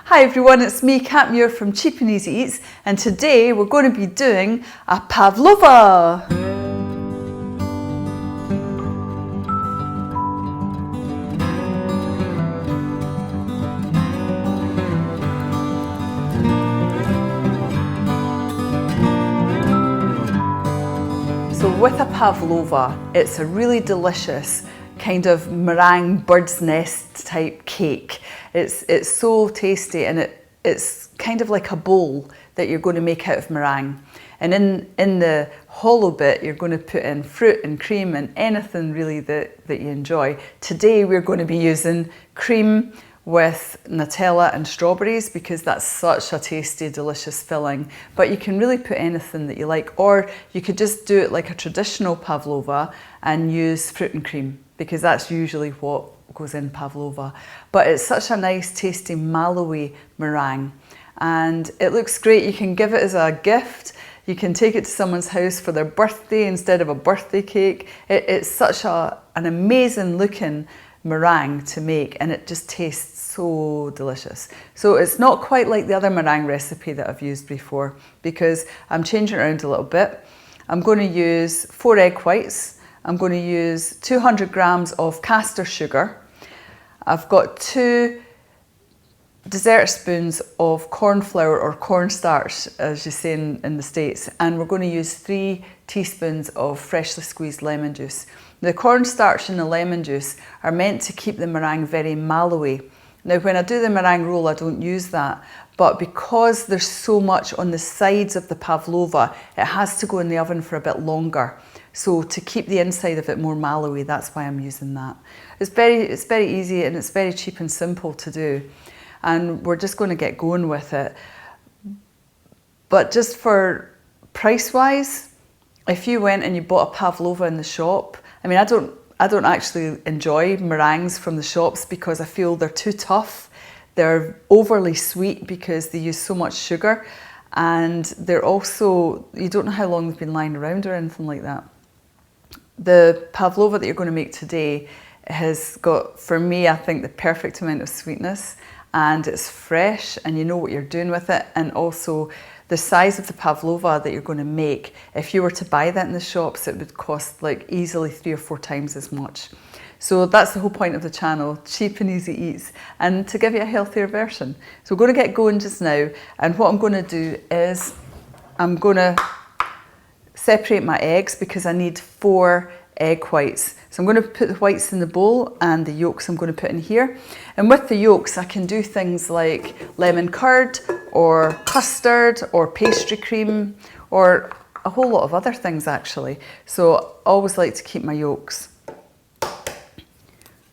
Hi everyone, it's me, Kat Muir from Cheap and Easy Eats, and today we're going to be doing a pavlova. So with a pavlova, it's a really delicious kind of meringue bird's nest type cake. It's so tasty, and it's kind of like a bowl that you're going to make out of meringue. And in the hollow bit, you're going to put in fruit and cream and anything really that you enjoy. Today we're going to be using cream with Nutella and strawberries because that's such a tasty, delicious filling. But you can really put anything that you like, or you could just do it like a traditional pavlova and use fruit and cream, because that's usually what goes in pavlova. But it's such a nice, tasty, mallowy meringue, and it looks great. You can give it as a gift. You can take it to someone's house for their birthday instead of a birthday cake. It's such an amazing looking meringue to make, and it just tastes so delicious. So it's not quite like the other meringue recipe that I've used before, because I'm changing it around a little bit. I'm going to use 4 egg whites. I'm going to use 200 grams of caster sugar. I've got 2 dessert spoons of cornflour or cornstarch, as you say in the States, and we're going to use 3 teaspoons of freshly squeezed lemon juice. The cornstarch and the lemon juice are meant to keep the meringue very mallowy. Now, when I do the meringue roll, I don't use that, but because there's so much on the sides of the pavlova, it has to go in the oven for a bit longer. So to keep the inside of it more mallowy, that's why I'm using that. It's very easy, and it's very cheap and simple to do. And we're just going to get going with it. But just for price-wise, if you went and you bought a pavlova in the shop, I mean, I don't actually enjoy meringues from the shops because I feel they're too tough. They're overly sweet because they use so much sugar, and they're also, you don't know how long they've been lying around or anything like that. The pavlova that you're going to make today has got, for me, I think, the perfect amount of sweetness, and it's fresh and you know what you're doing with it. And also the size of the pavlova that you're going to make, if you were to buy that in the shops, it would cost like easily 3 or 4 times as much. So that's the whole point of the channel, Cheap and Easy Eats, and to give you a healthier version. So we're going to get going just now, and what I'm going to do is I'm going to separate my eggs because I need 4 egg whites. So I'm going to put the whites in the bowl, and the yolks I'm going to put in here. And with the yolks, I can do things like lemon curd or custard or pastry cream or a whole lot of other things actually. So I always like to keep my yolks.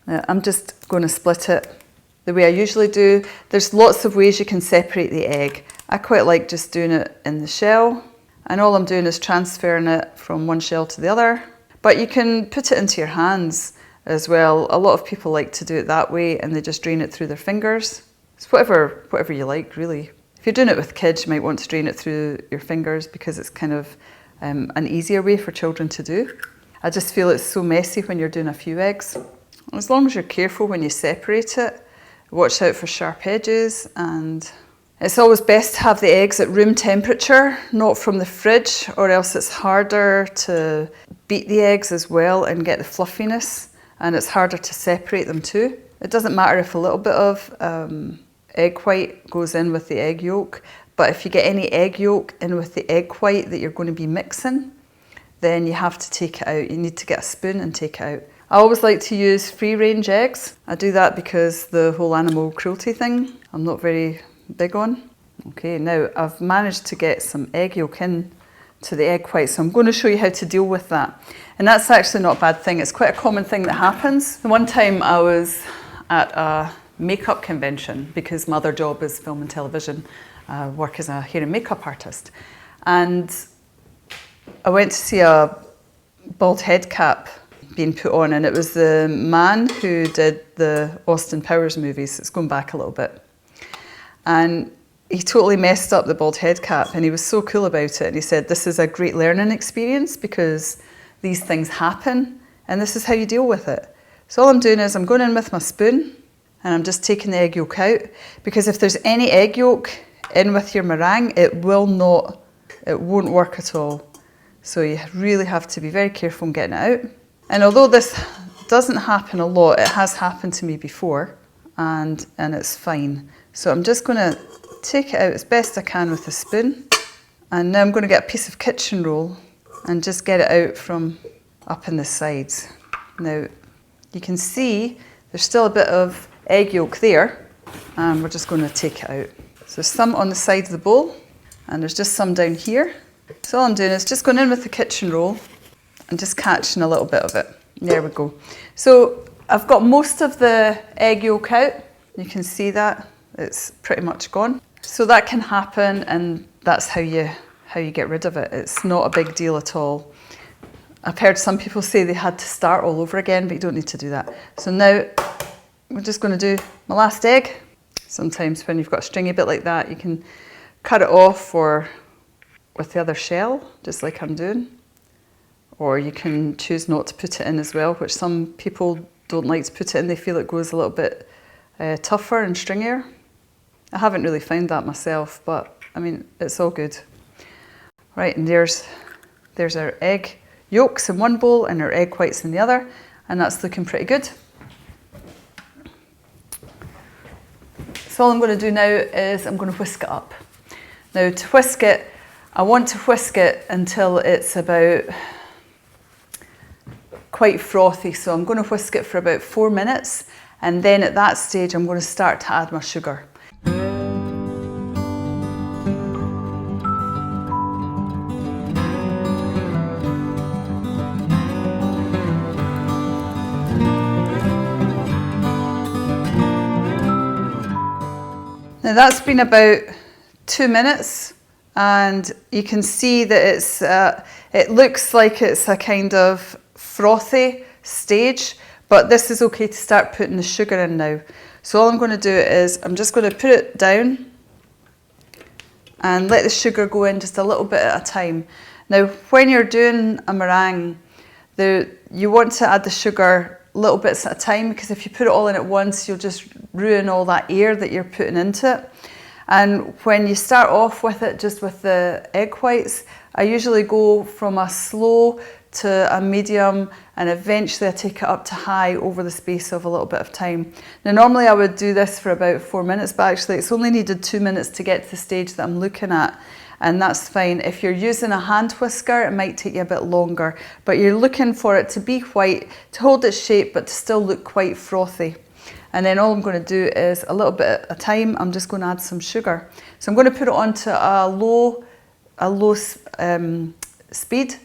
Now, I'm just going to split it the way I usually do. There's lots of ways you can separate the egg. I quite like just doing it in the shell, and all I'm doing is transferring it from one shell to the other. But you can put it into your hands as well. A lot of people like to do it that way, and they just drain it through their fingers. It's whatever you like, really. If you're doing it with kids, you might want to drain it through your fingers because it's kind of an easier way for children to do. I just feel it's so messy when you're doing a few eggs. As long as you're careful when you separate it, watch out for sharp edges, and it's always best to have the eggs at room temperature, not from the fridge, or else it's harder to beat the eggs as well and get the fluffiness, and it's harder to separate them too. It doesn't matter if a little bit of egg white goes in with the egg yolk, but if you get any egg yolk in with the egg white that you're going to be mixing, then you have to take it out. You need to get a spoon and take it out. I always like to use free-range eggs. I do that because the whole animal cruelty thing, I'm not very big on. Okay, now I've managed to get some egg yolk in to the egg white, so I'm going to show you how to deal with that. And that's actually not a bad thing. It's quite a common thing that happens. One time I was at a makeup convention because my other job is film and television. I work as a hair and makeup artist. And I went to see a bald head cap being put on, and it was the man who did the Austin Powers movies. It's going back a little bit. And he totally messed up the bald head cap, and he was so cool about it. And he said, this is a great learning experience because these things happen and this is how you deal with it. So all I'm doing is I'm going in with my spoon, and I'm just taking the egg yolk out, because if there's any egg yolk in with your meringue, it won't work at all. So you really have to be very careful in getting it out. And although this doesn't happen a lot, it has happened to me before, and it's fine. So I'm just going to take it out as best I can with a spoon. And now I'm going to get a piece of kitchen roll and just get it out from up in the sides. Now you can see there's still a bit of egg yolk there, and we're just going to take it out. So there's some on the side of the bowl, and there's just some down here. So all I'm doing is just going in with the kitchen roll and just catching a little bit of it. There we go. So I've got most of the egg yolk out. You can see that it's pretty much gone. So that can happen, and that's how you get rid of it. It's not a big deal at all. I've heard some people say they had to start all over again, but you don't need to do that. So now we're just going to do my last egg. Sometimes when you've got a stringy bit like that, you can cut it off or with the other shell, just like I'm doing. Or you can choose not to put it in as well, which some people don't like to put it in. They feel it goes a little bit tougher and stringier. I haven't really found that myself, but I mean, it's all good. Right, and there's our egg yolks in one bowl and our egg whites in the other, and that's looking pretty good. So all I'm going to do now is I'm going to whisk it up. Now to whisk it, I want to whisk it until it's about quite frothy, so I'm going to whisk it for about 4 minutes, and then at that stage I'm going to start to add my sugar. Now that's been about 2 minutes, and you can see that it looks like it's a kind of frothy stage, but this is okay to start putting the sugar in now. So all I'm going to do is I'm just going to put it down and let the sugar go in just a little bit at a time. Now when you're doing a meringue, you want to add the sugar little bits at a time, because if you put it all in at once, you'll just ruin all that air that you're putting into it. And when you start off with it just with the egg whites, I usually go from a slow to a medium, and eventually I take it up to high over the space of a little bit of time. Now normally I would do this for about 4 minutes, but actually it's only needed 2 minutes to get to the stage that I'm looking at, and that's fine. If you're using a hand whisker, it might take you a bit longer, but you're looking for it to be white, to hold its shape, but to still look quite frothy. And then all I'm going to do is a little bit at a time, I'm just going to add some sugar. So I'm going to put it onto a low speed,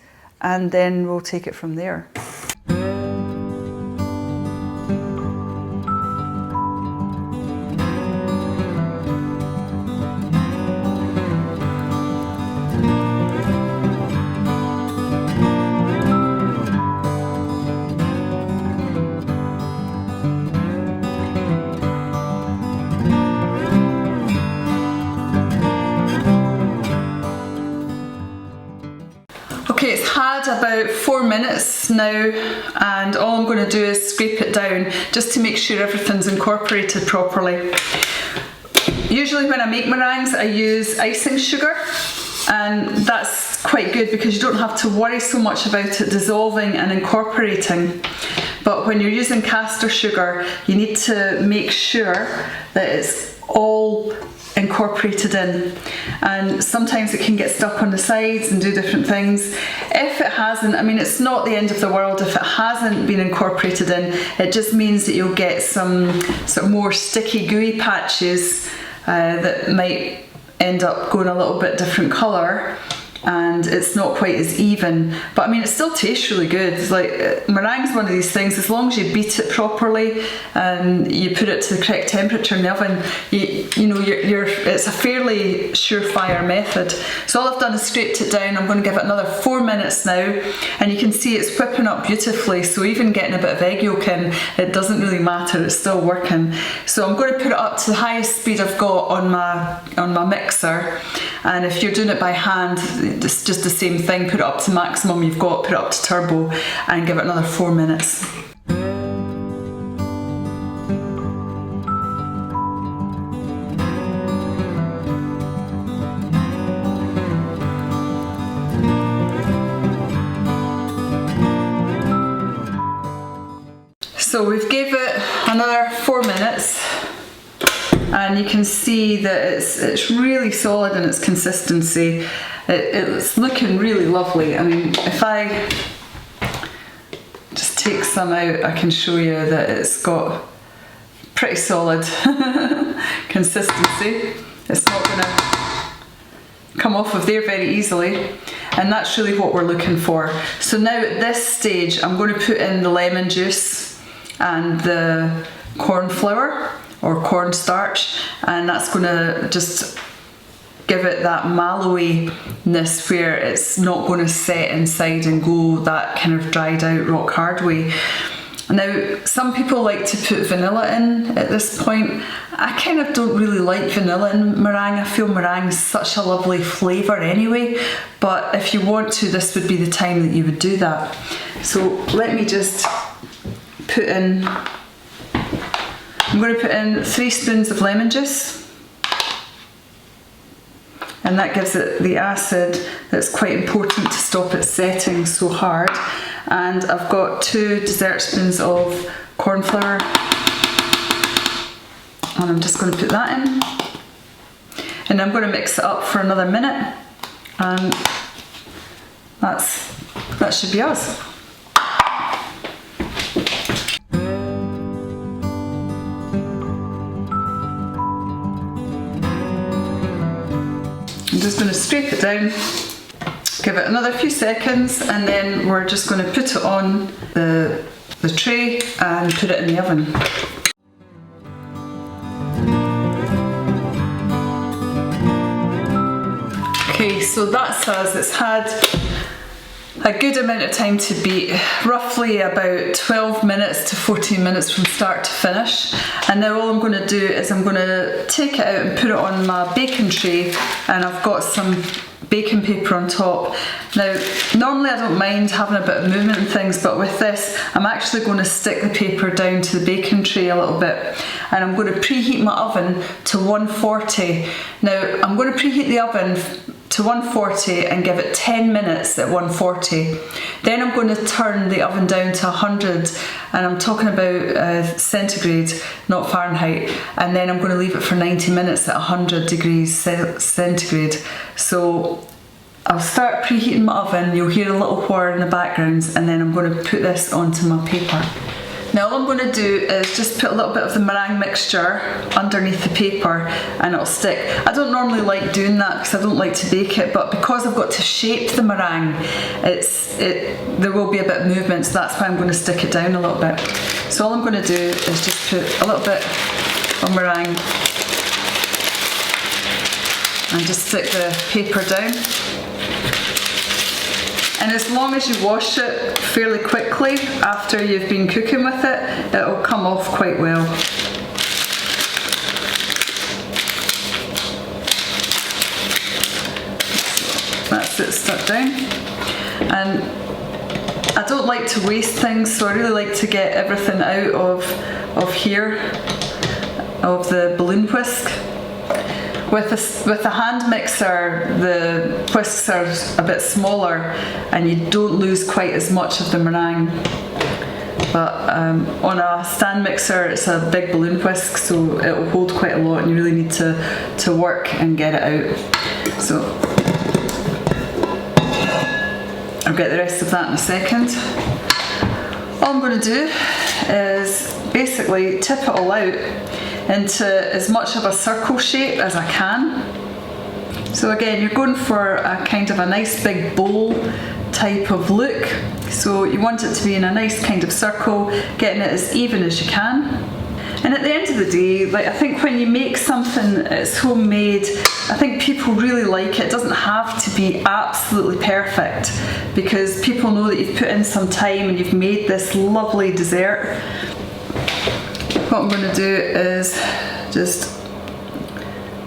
and then we'll take it from there. Okay, it's had about 4 minutes now, and all I'm going to do is scrape it down just to make sure everything's incorporated properly. Usually when I make meringues, I use icing sugar, and that's quite good because you don't have to worry so much about it dissolving and incorporating. But when you're using caster sugar, you need to make sure that it's all incorporated in, and sometimes it can get stuck on the sides and do different things. If it hasn't, I mean, it's not the end of the world if it hasn't been incorporated in. It just means that you'll get some sort of more sticky gooey patches that might end up going a little bit different colour, and it's not quite as even, but I mean it still tastes really good. It's like meringue's one of these things, as long as you beat it properly and you put it to the correct temperature in the oven, it's a fairly surefire method. So all I've done is scraped it down. I'm going to give it another 4 minutes now, and you can see it's whipping up beautifully, so even getting a bit of egg yolk in, it doesn't really matter, it's still working. So I'm going to put it up to the highest speed I've got on my mixer, and if you're doing it by hand, it's just the same thing. Put it up to maximum you've got, put it up to turbo, and give it another 4 minutes. So we've gave it another 4 minutes, and you can see that it's really solid in its consistency. It's looking really lovely. I mean, if I just take some out, I can show you that it's got pretty solid consistency. It's not going to come off of there very easily, and that's really what we're looking for. So now at this stage I'm going to put in the lemon juice and the cornflour or cornstarch, and that's going to just give it that mallowiness where it's not going to set inside and go that kind of dried out rock hard way. Now, some people like to put vanilla in at this point. I kind of don't really like vanilla in meringue. I feel meringue is such a lovely flavour anyway, but if you want to, this would be the time that you would do that. So let me just put in, I'm going to put in 3 spoons of lemon juice. And that gives it the acid that's quite important to stop it setting so hard. And I've got 2 dessert spoons of cornflour, and I'm just going to put that in. And I'm going to mix it up for another minute, and that should be us. I'm just going to scrape it down, give it another few seconds, and then we're just going to put it on the tray and put it in the oven. Okay, so that's us. It's had a good amount of time to beat, roughly about 12 minutes to 14 minutes from start to finish. And now all I'm going to do is I'm going to take it out and put it on my baking tray, and I've got some baking paper on top. Now, normally I don't mind having a bit of movement and things, but with this, I'm actually going to stick the paper down to the baking tray a little bit, and I'm going to preheat my oven to 140. Now, I'm going to preheat the oven to 140 and give it 10 minutes at 140. Then I'm going to turn the oven down to 100, and I'm talking about centigrade, not Fahrenheit, and then I'm going to leave it for 90 minutes at 100 degrees centigrade. So I'll start preheating my oven, you'll hear a little whir in the background, and then I'm going to put this onto my paper. Now all I'm going to do is just put a little bit of the meringue mixture underneath the paper and it'll stick. I don't normally like doing that because I don't like to bake it, but because I've got to shape the meringue, there will be a bit of movement, so that's why I'm going to stick it down a little bit. So all I'm going to do is just put a little bit of meringue and just stick the paper down. And as long as you wash it fairly quickly after you've been cooking with it, it'll come off quite well. So that's it stuck down. And I don't like to waste things, so I really like to get everything out of here, of the balloon whisk. With a hand mixer, the whisks are a bit smaller and you don't lose quite as much of the meringue. But on a stand mixer, it's a big balloon whisk, so it'll hold quite a lot and you really need to work and get it out. So I'll get the rest of that in a second. All I'm going to do is basically tip it all out into as much of a circle shape as I can. So again, you're going for a kind of a nice big bowl type of look. So you want it to be in a nice kind of circle, getting it as even as you can. And at the end of the day, like, I think when you make something that's homemade, I think people really like it. It doesn't have to be absolutely perfect because people know that you've put in some time and you've made this lovely dessert. What I'm going to do is just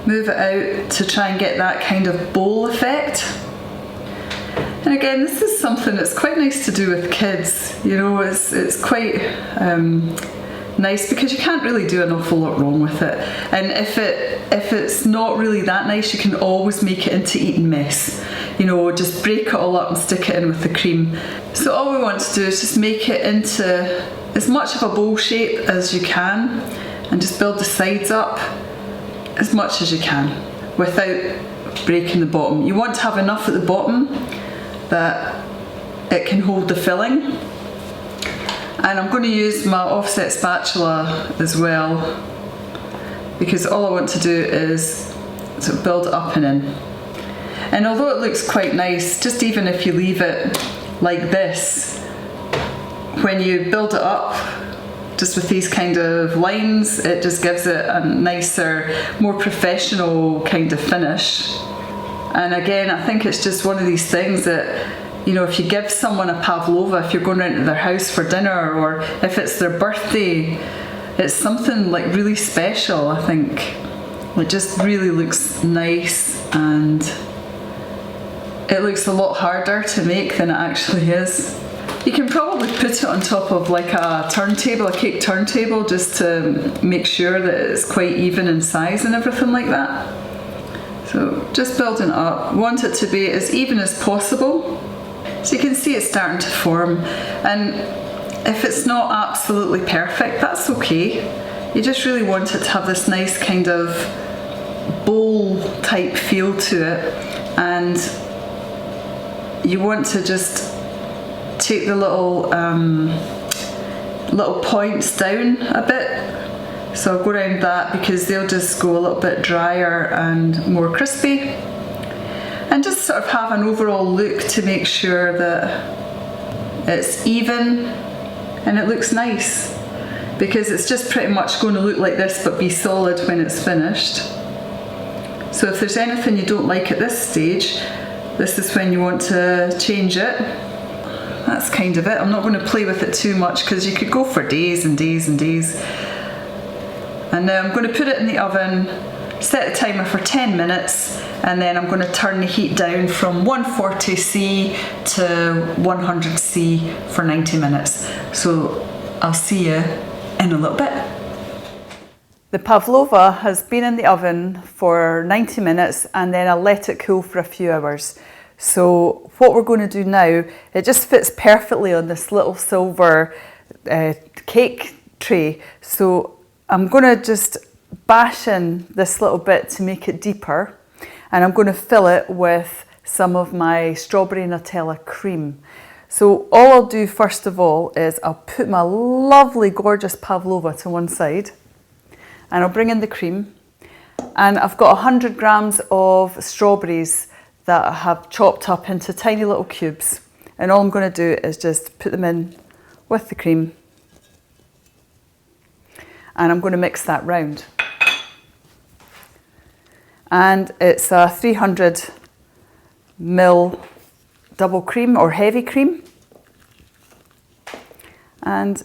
move it out to try and get that kind of bowl effect. And again, this is something that's quite nice to do with kids. You know, it's quite nice because you can't really do an awful lot wrong with it. And if it's not really that nice, you can always make it into eating mess. You know, just break it all up and stick it in with the cream. So all we want to do is just make it into as much of a bowl shape as you can and just build the sides up as much as you can without breaking the bottom. You want to have enough at the bottom that it can hold the filling. And I'm going to use my offset spatula as well, because all I want to do is sort of build it up and in. And although it looks quite nice, just even if you leave it like this, when you build it up just with these kind of lines, it just gives it a nicer, more professional kind of finish. And again, I think it's just one of these things that, you know, if you give someone a pavlova, if you're going round to their house for dinner, or if it's their birthday, it's something like really special, I think. It just really looks nice, and it looks a lot harder to make than it actually is. You can probably put it on top of like a turntable, a cake turntable, just to make sure that it's quite even in size and everything like that. So just building it up. Want it to be as even as possible. So you can see it's starting to form, and if it's not absolutely perfect, that's okay. You just really want it to have this nice kind of bowl type feel to it, and you want to just take the little points down a bit. So I'll go around that because they'll just go a little bit drier and more crispy. And just sort of have an overall look to make sure that it's even and it looks nice, because it's just pretty much going to look like this but be solid when it's finished. So if there's anything you don't like at this stage, this is when you want to change it. That's kind of it. I'm not going to play with it too much because you could go for days and days and days. And now I'm going to put it in the oven, set the timer for 10 minutes, and then I'm going to turn the heat down from 140°C to 100°C for 90 minutes. So I'll see you in a little bit. The pavlova has been in the oven for 90 minutes, and then I'll let it cool for a few hours. So what we're going to do now, it just fits perfectly on this little silver cake tray. So I'm going to just bash in this little bit to make it deeper, and I'm going to fill it with some of my strawberry Nutella cream. So all I'll do first of all is I'll put my lovely gorgeous pavlova to one side, and I'll bring in the cream, and I've got 100 grams of strawberries that I have chopped up into tiny little cubes, and all I'm going to do is just put them in with the cream, and I'm going to mix that round. And it's a 300 ml double cream or heavy cream. And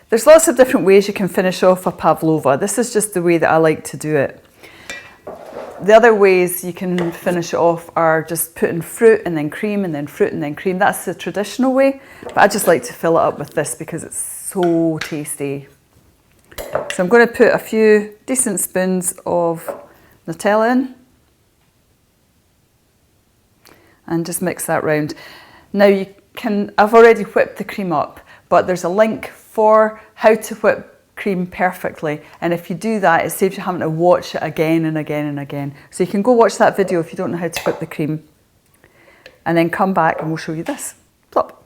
there's lots of different ways you can finish off a pavlova. This is just the way that I like to do it. The other ways you can finish it off are just putting fruit and then cream and then fruit and then cream. That's the traditional way, but I just like to fill it up with this because it's so tasty. So I'm going to put a few decent spoons of Nutella in and just mix that round. Now I've already whipped the cream up, but there's a link for how to whip cream perfectly, and if you do that, it saves you having to watch it again and again and again. So you can go watch that video if you don't know how to whip the cream, and then come back and we'll show you this. Plop.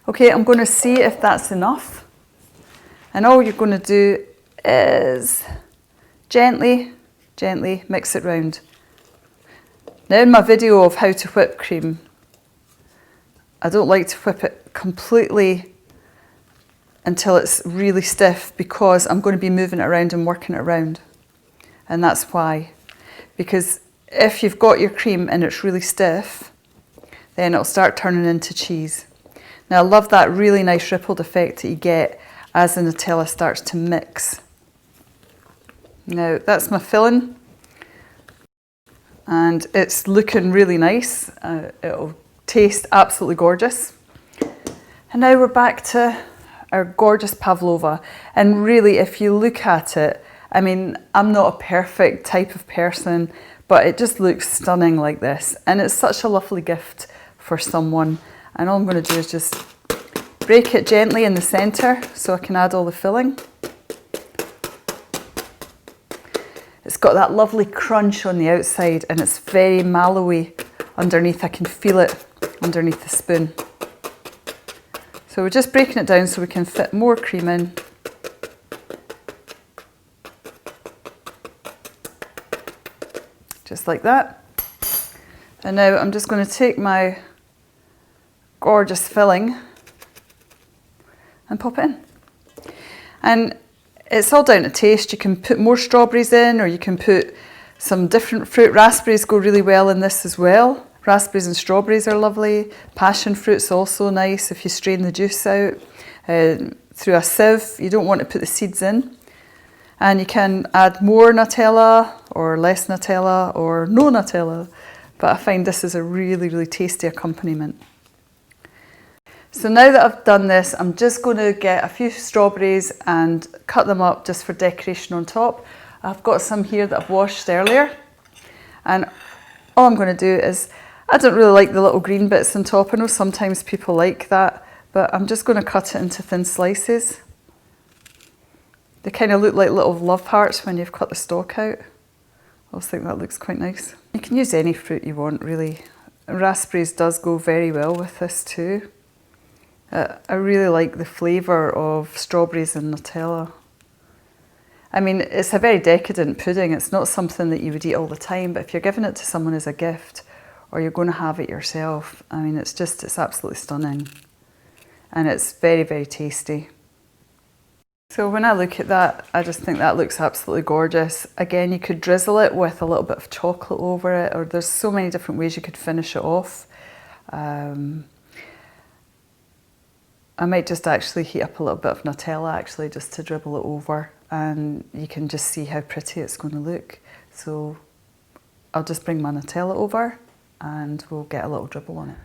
Okay, I'm going to see if that's enough, and all you're going to do is gently mix it round. Now in my video of how to whip cream, I don't like to whip it completely until it's really stiff, because I'm going to be moving it around and working it around. And that's why. Because if you've got your cream and it's really stiff, then it'll start turning into cheese. Now I love that really nice rippled effect that you get as the Nutella starts to mix. Now that's my filling, and it's looking really nice. It'll taste absolutely gorgeous. And now we're back to our gorgeous pavlova, and really if you look at it, I mean, I'm not a perfect type of person, but it just looks stunning like this, and it's such a lovely gift for someone. And all I'm going to do is just break it gently in the centre so I can add all the filling. It's got that lovely crunch on the outside and it's very mallowy underneath. I can feel it underneath the spoon. So we're just breaking it down so we can fit more cream in. Just like that. And now I'm just going to take my gorgeous filling and pop it in. And it's all down to taste. You can put more strawberries in, or you can put some different fruit. Raspberries go really well in this as well. Raspberries and strawberries are lovely. Passion fruit's also nice if you strain the juice out through a sieve. You don't want to put the seeds in. And you can add more Nutella or less Nutella or no Nutella. But I find this is a really, really tasty accompaniment. So now that I've done this, I'm just going to get a few strawberries and cut them up just for decoration on top. I've got some here that I've washed earlier. And all I'm going to do is, I don't really like the little green bits on top. I know sometimes people like that, but I'm just going to cut it into thin slices. They kind of look like little love hearts when you've cut the stalk out. I always think that looks quite nice. You can use any fruit you want, really. Raspberries does go very well with this too. I really like the flavour of strawberries and Nutella. I mean, it's a very decadent pudding. It's not something that you would eat all the time, but if you're giving it to someone as a gift, or you're going to have it yourself, I mean, it's absolutely stunning. And it's very, very tasty. So when I look at that, I just think that looks absolutely gorgeous. Again, you could drizzle it with a little bit of chocolate over it, or there's so many different ways you could finish it off. I might just actually heat up a little bit of Nutella actually just to dribble it over, and you can just see how pretty it's going to look. So I'll just bring my Nutella over and we'll get a little dribble on it.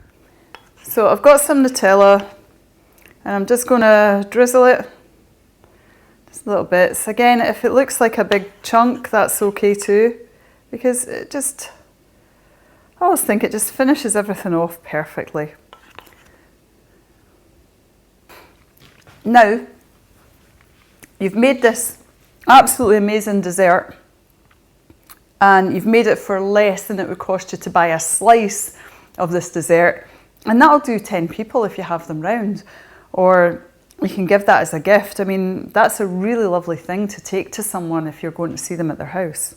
So I've got some Nutella and I'm just going to drizzle it just little bits. Again, if it looks like a big chunk, that's okay too, because I always think it just finishes everything off perfectly. Now, you've made this absolutely amazing dessert and you've made it for less than it would cost you to buy a slice of this dessert, and that'll do 10 people if you have them round, or you can give that as a gift. I mean, that's a really lovely thing to take to someone if you're going to see them at their house.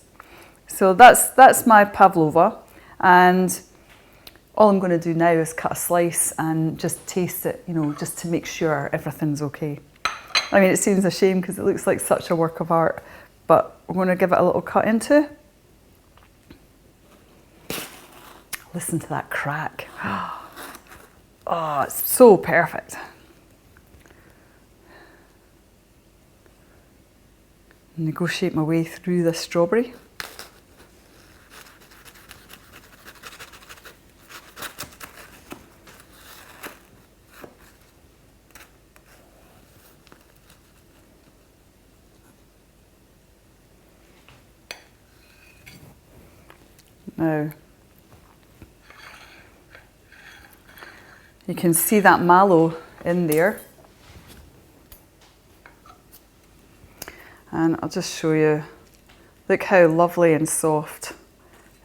So that's my pavlova, and all I'm going to do now is cut a slice and just taste it, just to make sure everything's okay. I mean, it seems a shame because it looks like such a work of art, but we're going to give it a little cut into. Listen to that crack. Oh, it's so perfect. Negotiate my way through this strawberry. Now, you can see that mallow in there. And I'll just show you, look how lovely and soft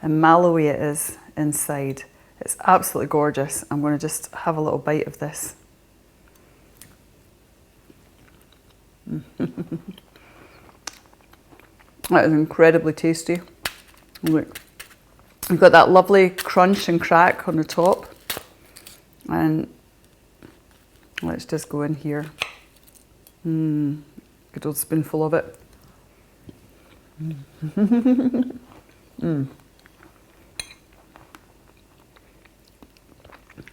and mallowy it is inside. It's absolutely gorgeous. I'm going to just have a little bite of this. That is incredibly tasty. Look, you've got that lovely crunch and crack on the top. And let's just go in here. Good old spoonful of it.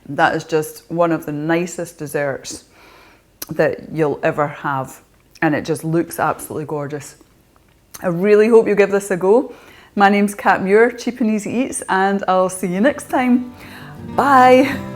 That is just one of the nicest desserts that you'll ever have, and it just looks absolutely gorgeous. I really hope you give this a go. My name's Kat Muir, Cheap and Easy Eats, and I'll see you next time. Bye.